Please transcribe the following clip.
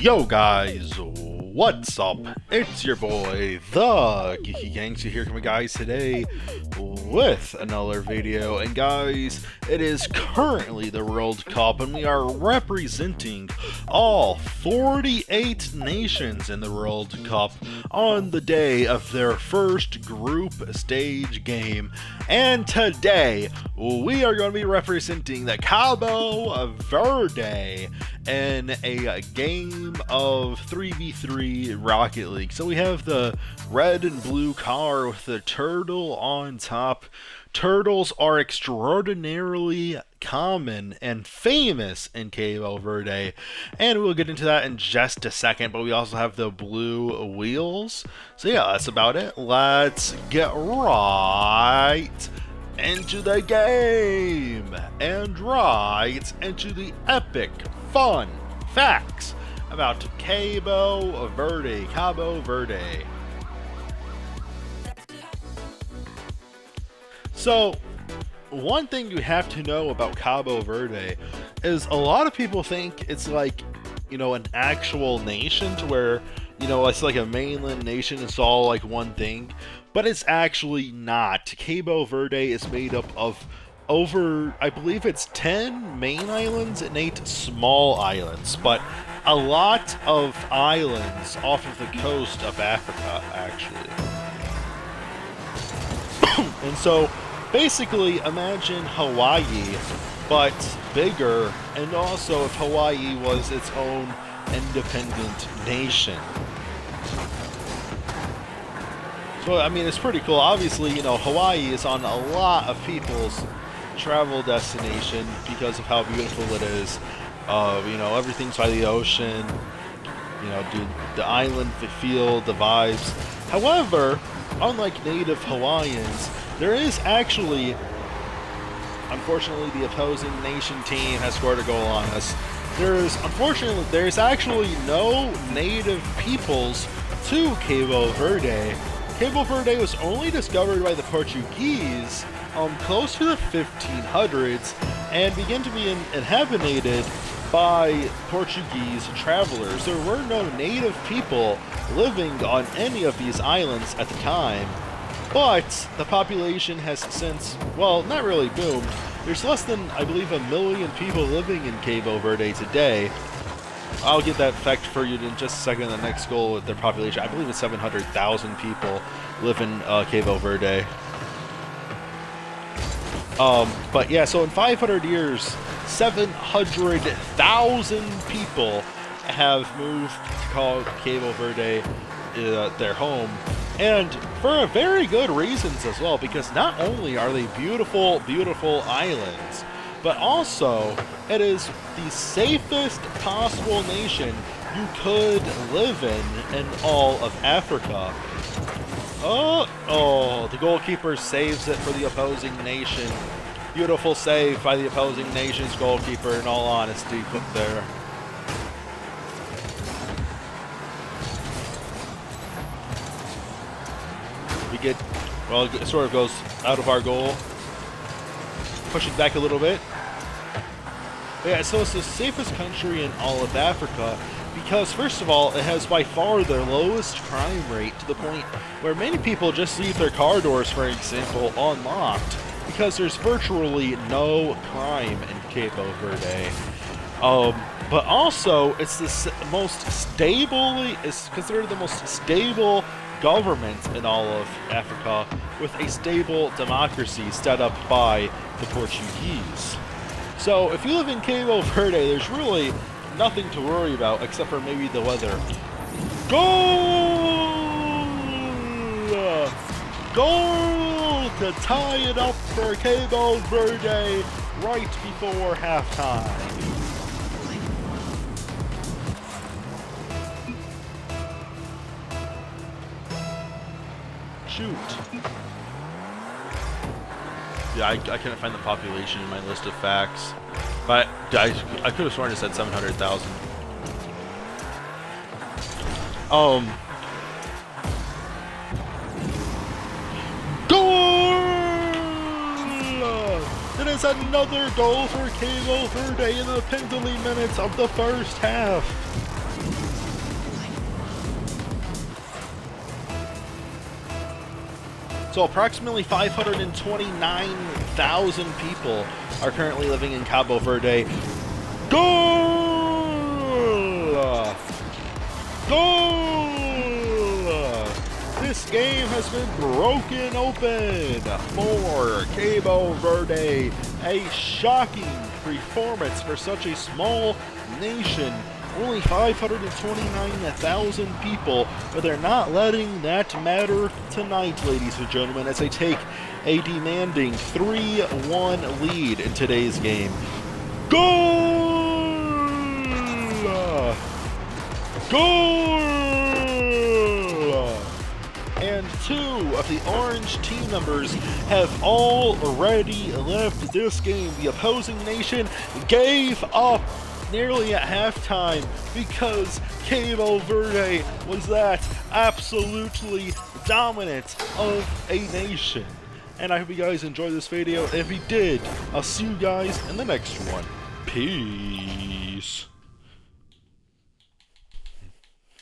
Yo guys, what's up? It's your boy, the Geeky Gangster here coming guys today with another video. And guys, it is currently the World Cup and we are representing all 48 nations in the World Cup on the day of their first group stage game. And today, we are going to be representing the Cabo Verde in a game of 3v3 Rocket League. So we have the red and blue car with the turtle on top. Turtles are extraordinarily common and famous in Cabo Verde, and we'll get into that in just a second, but we also have the blue wheels. So yeah, that's about it. Let's get right into the game and right into the epic fun facts about Cabo Verde. So, one thing you have to know about Cabo Verde is a lot of people think it's like, an actual nation to where, it's like a mainland nation, it's all like one thing, but it's actually not. Cabo Verde is made up of over, I believe it's 10 main islands and 8 small islands, but a lot of islands off of the coast of Africa, actually. And so, basically, imagine Hawaii, but bigger, and also if Hawaii was its own independent nation. So, I mean, it's pretty cool. Obviously, Hawaii is on a lot of people's travel destination because of how beautiful it is. Everything's by the ocean. The island, the feel, the vibes. However, unlike native Hawaiians, there is actually, unfortunately, the opposing nation team has scored a goal on us. There's actually no native peoples to Cabo Verde. Cabo Verde was only discovered by the Portuguese close to the 1500s and began to be inhabited by Portuguese travelers. There were no native people living on any of these islands at the time, but the population has since, well, not really boomed. There's less than, I believe, 1 million people living in Cabo Verde today. I'll get that fact for you in just a second. The next goal with their population, I believe it's 700,000 people live in Cabo Verde. But yeah, so in 500 years, 700,000 people have moved to call Cabo Verde their home, and for very good reasons as well, because not only are they beautiful, beautiful islands, but also it is the safest possible nation you could live in all of Africa. Oh, the goalkeeper saves it for the opposing nation. Beautiful save by the opposing nation's goalkeeper, in all honesty, put there. It sort of goes out of our goal. Push it back a little bit. But yeah, so it's the safest country in all of Africa because, first of all, it has by far the lowest crime rate, to the point where many people just leave their car doors, for example, unlocked because there's virtually no crime in Cabo Verde. But also, it's it's considered the most stable government in all of Africa, with a stable democracy set up by the Portuguese. So if you live in Cabo Verde, there's really nothing to worry about except for maybe the weather. Goal! Goal to tie it up for Cabo Verde right before halftime. Shoot. Yeah, I couldn't find the population in my list of facts, but I could have sworn it said 700,000. Goal! It is another goal for Cabo Verde in the pivotal minutes of the first half. So approximately 529,000 people are currently living in Cabo Verde. Goal! Goal! This game has been broken open for Cabo Verde. A shocking performance for such a small nation. Only 529,000 people, but they're not letting that matter tonight, ladies and gentlemen, as they take a demanding 3-1 lead in today's game. Goal! Goal! And two of the orange team members have already left this game. The opposing nation gave up nearly at halftime because Cabo Verde was that absolutely dominant of a nation. And I hope you guys enjoyed this video. If you did, I'll see you guys in the next one. Peace.